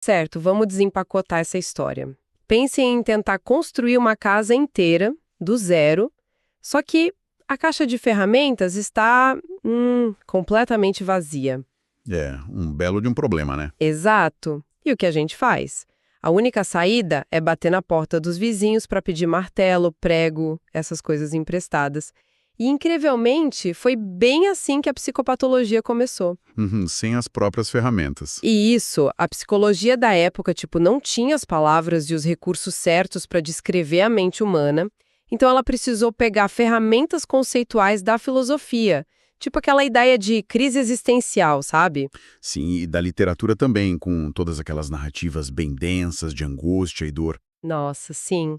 Certo, vamos desempacotar essa história. Pense em tentar construir uma casa inteira, do zero, só que a caixa de ferramentas está, completamente vazia. É, um belo de um problema, né? Exato. E o que a gente faz? A única saída é bater na porta dos vizinhos para pedir martelo, prego, essas coisas emprestadas. E, incrivelmente, foi bem assim que a psicopatologia começou. Uhum, sem as próprias ferramentas. E isso, a psicologia da época, não tinha as palavras e os recursos certos para descrever a mente humana, então ela precisou pegar ferramentas conceituais da filosofia, tipo aquela ideia de crise existencial, sabe? Sim, e da literatura também, com todas aquelas narrativas bem densas de angústia e dor. Nossa, sim.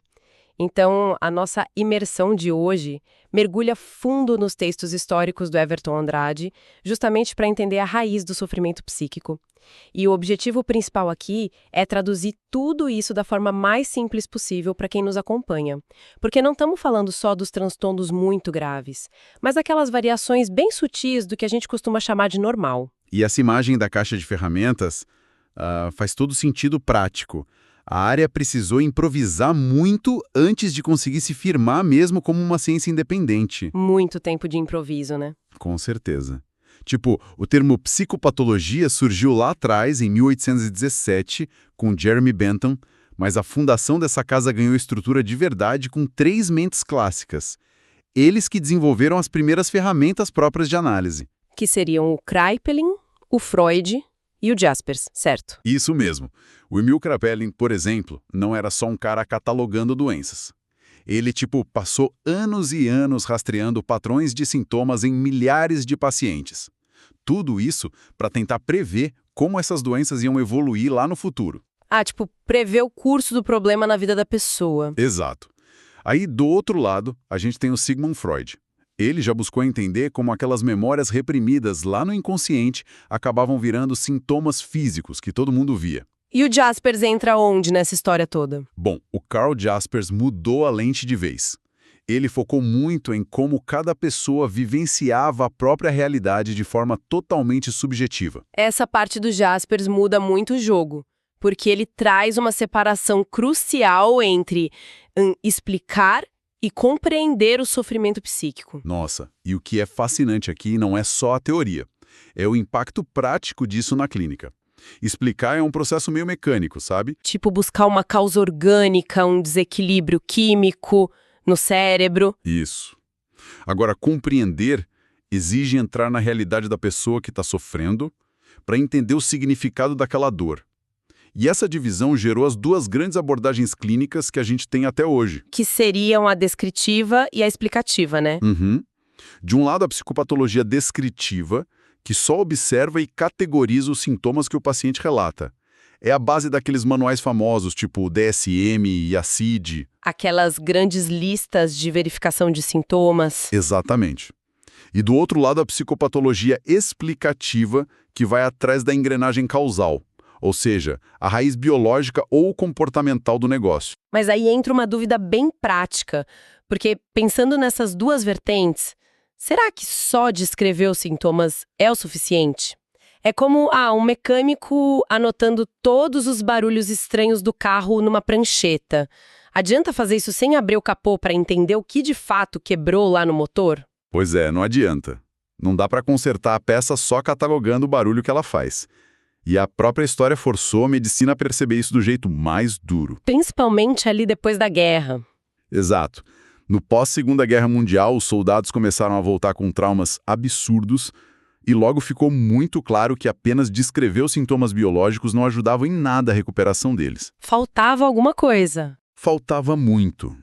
Então, a nossa imersão de hoje mergulha fundo nos textos históricos do Everton Andrade, justamente para entender a raiz do sofrimento psíquico. E o objetivo principal aqui é traduzir tudo isso da forma mais simples possível para quem nos acompanha. Porque não estamos falando só dos transtornos muito graves, mas daquelas variações bem sutis do que a gente costuma chamar de normal. E essa imagem da caixa de ferramentas faz todo sentido prático. A área precisou improvisar muito antes de conseguir se firmar mesmo como uma ciência independente. Muito tempo de improviso, né? Com certeza. Tipo, o termo psicopatologia surgiu lá atrás, em 1817, com Jeremy Bentham, mas a fundação dessa casa ganhou estrutura de verdade com 3 mentes clássicas. Eles que desenvolveram as primeiras ferramentas próprias de análise. Que seriam o Kraepelin, o Freud e o Jaspers, certo? Isso mesmo. O Emil Kraepelin, por exemplo, não era só um cara catalogando doenças. Ele, passou anos e anos rastreando padrões de sintomas em milhares de pacientes. Tudo isso para tentar prever como essas doenças iam evoluir lá no futuro. Prever o curso do problema na vida da pessoa. Exato. Aí, do outro lado, a gente tem o Sigmund Freud. Ele já buscou entender como aquelas memórias reprimidas lá no inconsciente acabavam virando sintomas físicos que todo mundo via. E o Jaspers entra onde nessa história toda? Bom, o Carl Jaspers mudou a lente de vez. Ele focou muito em como cada pessoa vivenciava a própria realidade de forma totalmente subjetiva. Essa parte do Jaspers muda muito o jogo, porque ele traz uma separação crucial entre explicar e compreender o sofrimento psíquico. Nossa, e o que é fascinante aqui não é só a teoria, é o impacto prático disso na clínica. Explicar é um processo meio mecânico, sabe? Buscar uma causa orgânica, um desequilíbrio químico no cérebro. Isso. Agora, compreender exige entrar na realidade da pessoa que está sofrendo para entender o significado daquela dor. E essa divisão gerou as 2 grandes abordagens clínicas que a gente tem até hoje. Que seriam a descritiva e a explicativa, né? Uhum. De um lado, a psicopatologia descritiva, que só observa e categoriza os sintomas que o paciente relata. É a base daqueles manuais famosos, tipo o DSM e a CID. Aquelas grandes listas de verificação de sintomas. Exatamente. E do outro lado, a psicopatologia explicativa, que vai atrás da engrenagem causal, ou seja, a raiz biológica ou comportamental do negócio. Mas aí entra uma dúvida bem prática, porque pensando nessas 2 vertentes, será que só descrever os sintomas é o suficiente? É como um mecânico anotando todos os barulhos estranhos do carro numa prancheta. Adianta fazer isso sem abrir o capô para entender o que de fato quebrou lá no motor? Pois é, não adianta. Não dá para consertar a peça só catalogando o barulho que ela faz. E a própria história forçou a medicina a perceber isso do jeito mais duro. Principalmente ali depois da guerra. Exato. No pós-Segunda Guerra Mundial, os soldados começaram a voltar com traumas absurdos e logo ficou muito claro que apenas descrever os sintomas biológicos não ajudava em nada a recuperação deles. Faltava alguma coisa. Faltava muito.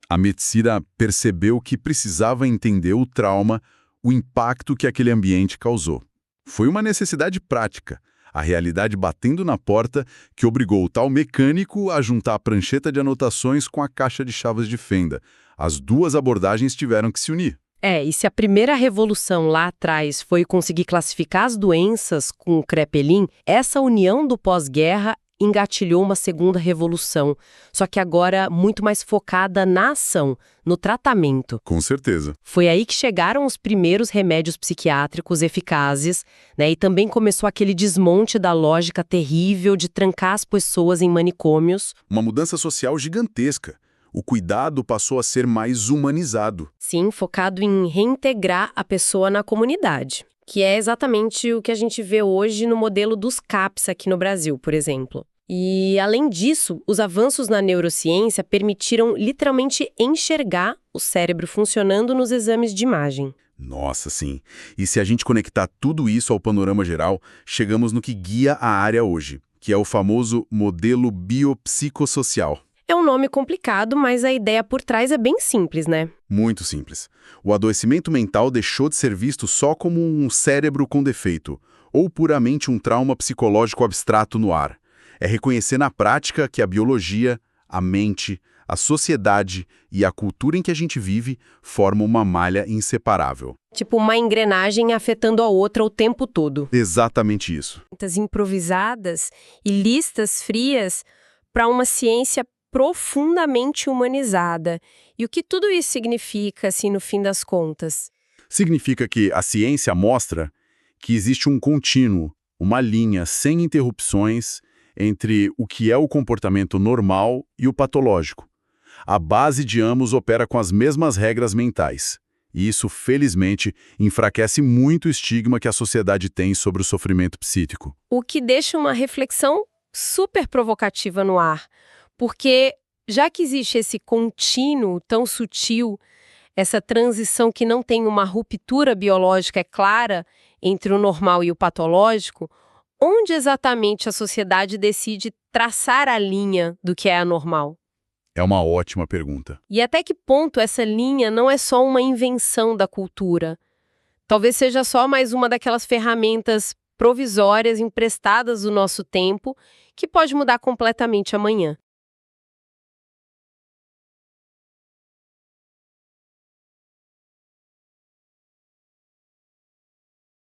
A medicina percebeu que precisava entender o trauma, o impacto que aquele ambiente causou. Foi uma necessidade prática, a realidade batendo na porta que obrigou o tal mecânico a juntar a prancheta de anotações com a caixa de chaves de fenda. As 2 abordagens tiveram que se unir. E se a primeira revolução lá atrás foi conseguir classificar as doenças com o Kraepelin, essa união do pós-guerra engatilhou uma segunda revolução, só que agora muito mais focada na ação, no tratamento. Com certeza. Foi aí que chegaram os primeiros remédios psiquiátricos eficazes, né? E também começou aquele desmonte da lógica terrível de trancar as pessoas em manicômios. Uma mudança social gigantesca. O cuidado passou a ser mais humanizado. Sim, focado em reintegrar a pessoa na comunidade, que é exatamente o que a gente vê hoje no modelo dos CAPS aqui no Brasil, por exemplo. E, além disso, os avanços na neurociência permitiram literalmente enxergar o cérebro funcionando nos exames de imagem. Nossa, sim. E se a gente conectar tudo isso ao panorama geral, chegamos no que guia a área hoje, que é o famoso modelo biopsicossocial. É um nome complicado, mas a ideia por trás é bem simples, né? Muito simples. O adoecimento mental deixou de ser visto só como um cérebro com defeito, ou puramente um trauma psicológico abstrato no ar. É reconhecer na prática que a biologia, a mente, a sociedade e a cultura em que a gente vive formam uma malha inseparável. Tipo uma engrenagem afetando a outra o tempo todo. Exatamente isso. Improvisadas e listas frias para uma ciência profundamente humanizada. E o que tudo isso significa, assim, no fim das contas? Significa que a ciência mostra que existe um contínuo, uma linha sem interrupções entre o que é o comportamento normal e o patológico. A base de ambos opera com as mesmas regras mentais. E isso, felizmente, enfraquece muito o estigma que a sociedade tem sobre o sofrimento psíquico. O que deixa uma reflexão super provocativa no ar. Porque, já que existe esse contínuo tão sutil, essa transição que não tem uma ruptura biológica clara entre o normal e o patológico, onde exatamente a sociedade decide traçar a linha do que é anormal? É uma ótima pergunta. E até que ponto essa linha não é só uma invenção da cultura? Talvez seja só mais uma daquelas ferramentas provisórias emprestadas do nosso tempo que pode mudar completamente amanhã.